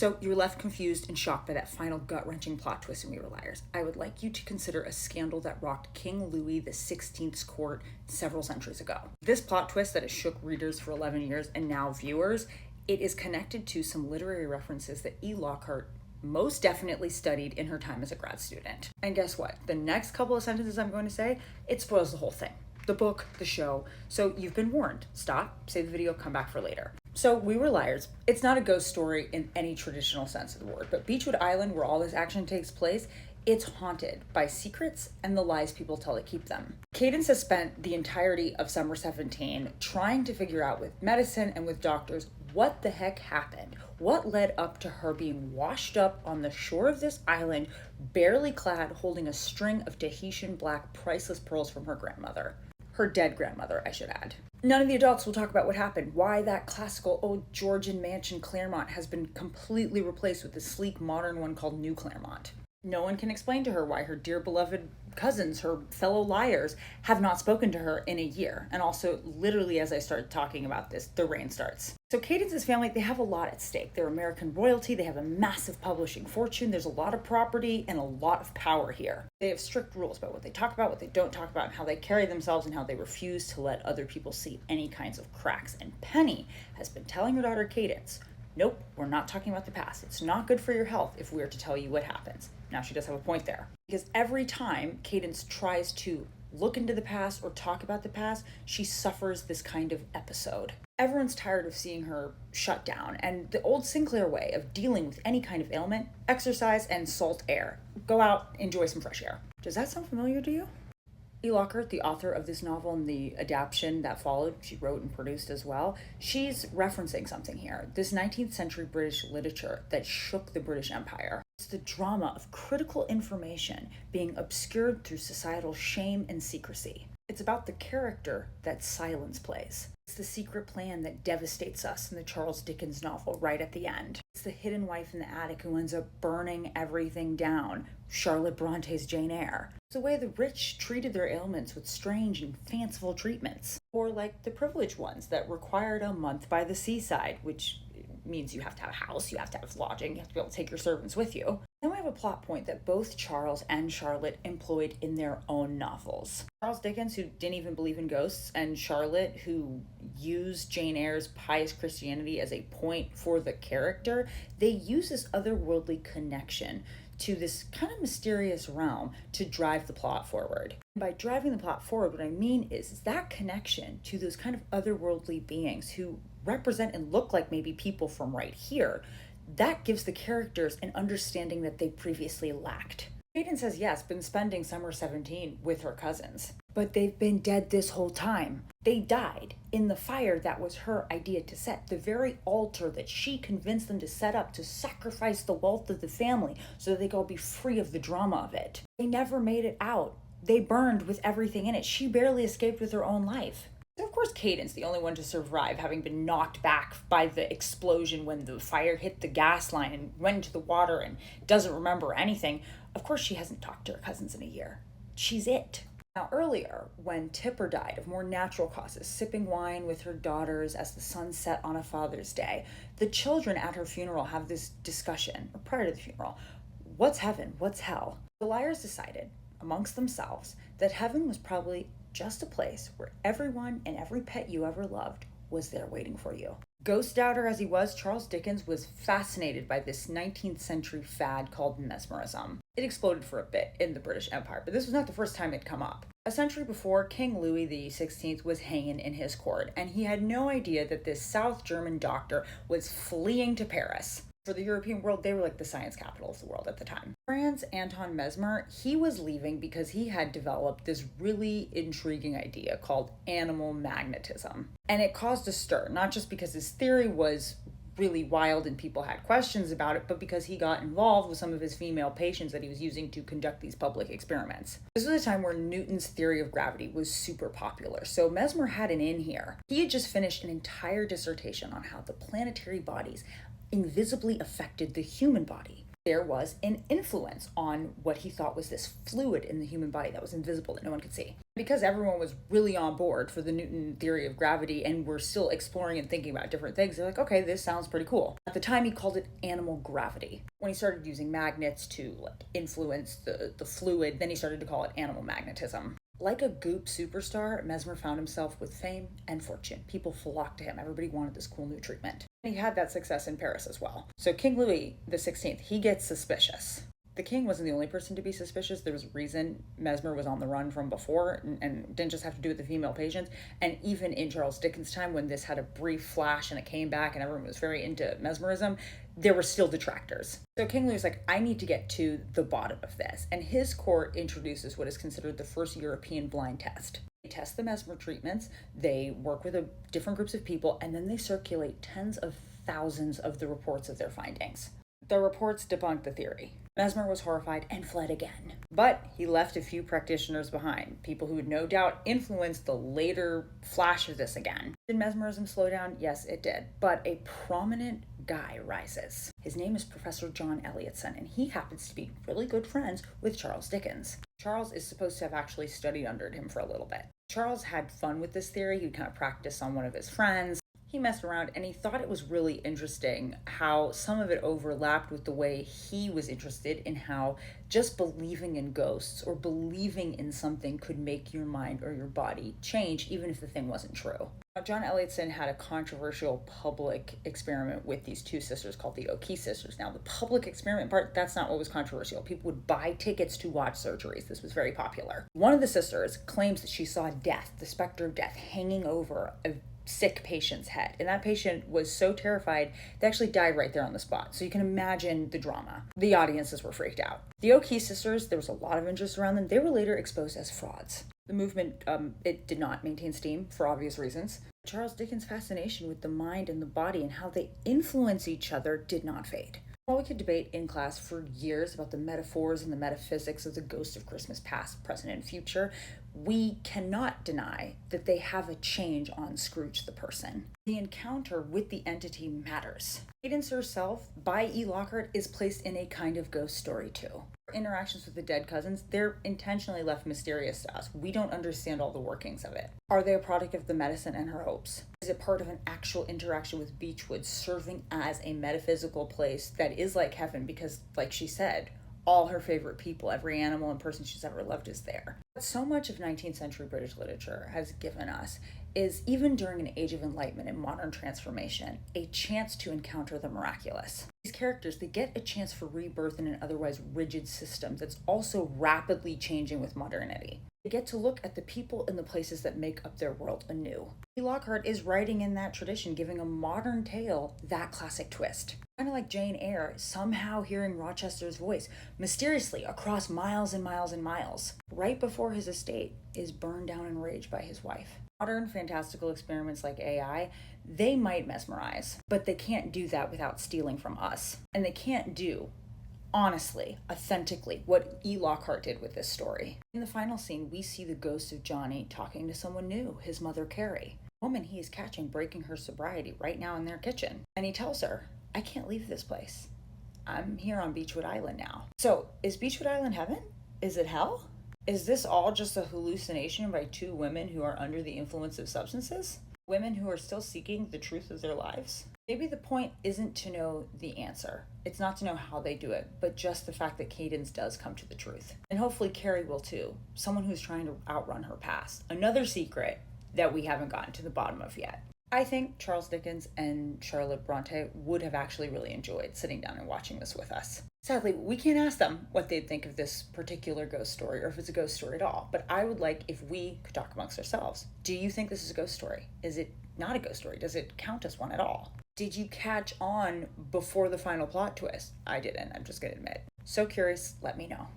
So you're left confused and shocked by that final gut-wrenching plot twist in We Were Liars. I would like you to consider a scandal that rocked King Louis XVI's court several centuries ago. This plot twist that has shook readers for 11 years and now viewers, it is connected to some literary references that E. Lockhart most definitely studied in her time as a grad student. And guess what? The next couple of sentences I'm going to say, it spoils the whole thing. The book, the show. So you've been warned. Stop, save the video, come back for later. So We Were Liars. It's not a ghost story in any traditional sense of the word, but Beachwood Island, where all this action takes place, it's haunted by secrets and the lies people tell to keep them. Cadence has spent the entirety of summer 17 trying to figure out with medicine and with doctors what the heck happened. What led up to her being washed up on the shore of this island, barely clad, holding a string of Tahitian black priceless pearls from her grandmother. Her dead grandmother, I should add. None of the adults will talk about what happened, why that classical old Georgian mansion Claremont has been completely replaced with a sleek modern one called New Claremont. No one can explain to her why her dear beloved cousins, her fellow liars, have not spoken to her in a year. And also, literally as I start talking about this, the rain starts. So Cadence's family, they have a lot at stake. They're American royalty, they have a massive publishing fortune, there's a lot of property and a lot of power here. They have strict rules about what they talk about, what they don't talk about, and how they carry themselves, and how they refuse to let other people see any kinds of cracks. And Penny has been telling her daughter Cadence, nope, we're not talking about the past. It's not good for your health if we are to tell you what happens. Now, she does have a point there. Because every time Cadence tries to look into the past or talk about the past, she suffers this kind of episode. Everyone's tired of seeing her shut down, and the old Sinclair way of dealing with any kind of ailment, exercise and salt air. Go out, enjoy some fresh air. Does that sound familiar to you? E. Lockhart, the author of this novel and the adaption that followed, she wrote and produced as well, she's referencing something here. This 19th century British literature that shook the British Empire. It's the drama of critical information being obscured through societal shame and secrecy. It's about the character that silence plays. It's the secret plan that devastates us in the Charles Dickens novel right at the end. It's the hidden wife in the attic who ends up burning everything down, Charlotte Bronte's Jane Eyre. It's the way the rich treated their ailments with strange and fanciful treatments. Or like the privileged ones that required a month by the seaside, which means you have to have a house, you have to have lodging, you have to be able to take your servants with you. Then we have a plot point that both Charles and Charlotte employed in their own novels. Charles Dickens, who didn't even believe in ghosts, and Charlotte, who used Jane Eyre's pious Christianity as a point for the character, they use this otherworldly connection to this kind of mysterious realm to drive the plot forward. And by driving the plot forward, what I mean is that connection to those kind of otherworldly beings who represent and look like maybe people from right here, that gives the characters an understanding that they previously lacked. Cadence has, yes, been spending summer 17 with her cousins, but they've been dead this whole time. They died in the fire that was her idea to set, the very altar that she convinced them to set up to sacrifice the wealth of the family so that they could all be free of the drama of it. They never made it out. They burned with everything in it. She barely escaped with her own life. So of course, Cadence, the only one to survive, having been knocked back by the explosion when the fire hit the gas line and went into the water and doesn't remember anything, of course she hasn't talked to her cousins in a year. She's it. Now earlier, when Tipper died of more natural causes, sipping wine with her daughters as the sun set on a Father's Day, the children at her funeral have this discussion, or prior to the funeral, what's heaven, what's hell? The liars decided, amongst themselves, that heaven was probably just a place where everyone and every pet you ever loved was there waiting for you. Ghost doubter as he was, Charles Dickens was fascinated by this 19th century fad called Mesmerism. It exploded for a bit in the British Empire, but this was not the first time it'd come up. A century before, King Louis XVI was hanging in his court, and he had no idea that this South German doctor was fleeing to Paris. For the European world, they were like the science capital of the world at the time. Franz Anton Mesmer, he was leaving because he had developed this really intriguing idea called animal magnetism. And it caused a stir, not just because his theory was really wild and people had questions about it, but because he got involved with some of his female patients that he was using to conduct these public experiments. This was a time where Newton's theory of gravity was super popular, so Mesmer had an in here. He had just finished an entire dissertation on how the planetary bodies invisibly affected the human body. there was an influence on what he thought was this fluid in the human body that was invisible that no one could see. Because everyone was really on board for the Newton theory of gravity and we're still exploring and thinking about different things, they're like, okay, this sounds pretty cool. At the time, he called it animal gravity. When he started using magnets to influence the fluid, then he started to call it animal magnetism. Like a goop superstar, Mesmer found himself with fame and fortune. People flocked to him. Everybody wanted this cool new treatment. He had that success in Paris as well. So King Louis XVI, he gets suspicious. The king wasn't the only person to be suspicious. There was a reason Mesmer was on the run from before and didn't just have to do with the female patients. And even in Charles Dicken's time, when this had a brief flash and it came back and everyone was very into mesmerism, there were still detractors. So King Louis was like, I need to get to the bottom of this. And his court introduces what is considered the first European blind test. They test the mesmer treatments, they work with different groups of people, and then they circulate tens of thousands of the reports of their findings. The reports debunked the theory. Mesmer was horrified and fled again. But he left a few practitioners behind, people who would no doubt influence the later flash of this again. Did mesmerism slow down? Yes, it did. But a prominent guy rises. His name is Professor John Elliotson, and he happens to be really good friends with Charles Dickens. Charles is supposed to have actually studied under him for a little bit. Charles had fun with this theory. He would kind of practice on one of his friends. He messed around and he thought it was really interesting how some of it overlapped with the way he was interested in how just believing in ghosts or believing in something could make your mind or your body change even if the thing wasn't true. Now, John Elliotson had a controversial public experiment with these two sisters called the O'Keefe sisters. Now, the public experiment part, that's not what was controversial. People would buy tickets to watch surgeries. This was very popular. One of the sisters claims that she saw death, the specter of death, hanging over a sick patient's head. And that patient was so terrified, they actually died right there on the spot. So you can imagine the drama. The audiences were freaked out. The O'Keefe sisters, there was a lot of interest around them. They were later exposed as frauds. The movement, it did not maintain steam for obvious reasons. Charles Dickens' fascination with the mind and the body and how they influence each other did not fade. While we could debate in class for years about the metaphors and the metaphysics of the ghost of Christmas past, present, and future, we cannot deny that they have a change on Scrooge the person. The encounter with the entity matters. Cadence herself, by E. Lockhart, is placed in a kind of ghost story too. Interactions with the dead cousins, they're intentionally left mysterious to us. We don't understand all the workings of it. Are they a product of the medicine and her hopes? Is it part of an actual interaction with Beachwood, serving as a metaphysical place that is like heaven because, like she said, all her favorite people, every animal and person she's ever loved is there. What so much of 19th century British literature has given us is, even during an age of enlightenment and modern transformation, a chance to encounter the miraculous. These characters, they get a chance for rebirth in an otherwise rigid system that's also rapidly changing with modernity. They get to look at the people and the places that make up their world anew. E. Lockhart is writing in that tradition, giving a modern tale that classic twist. Kind of like Jane Eyre, somehow hearing Rochester's voice mysteriously across miles and miles and miles, right before his estate is burned down in rage by his wife. Modern fantastical experiments like AI, they might mesmerize, but they can't do that without stealing from us. And they can't do, honestly, authentically, what E. Lockhart did with this story. In the final scene, we see the ghost of Johnny talking to someone new, his mother Carrie, a woman he is catching breaking her sobriety right now in their kitchen. And he tells her, I can't leave this place. I'm here on Beachwood Island now. So, is Beachwood Island heaven? Is it hell? Is this all just a hallucination by two women who are under the influence of substances? Women who are still seeking the truth of their lives? Maybe the point isn't to know the answer. It's not to know how they do it, but just the fact that Cadence does come to the truth. And hopefully Carrie will too. Someone who's trying to outrun her past. Another secret that we haven't gotten to the bottom of yet. I think Charles Dickens and Charlotte Bronte would have actually really enjoyed sitting down and watching this with us. Sadly, we can't ask them what they'd think of this particular ghost story or if it's a ghost story at all, but I would like if we could talk amongst ourselves. Do you think this is a ghost story? Is it not a ghost story? Does it count as one at all? Did you catch on before the final plot twist? I didn't, I'm just gonna admit. So curious, let me know.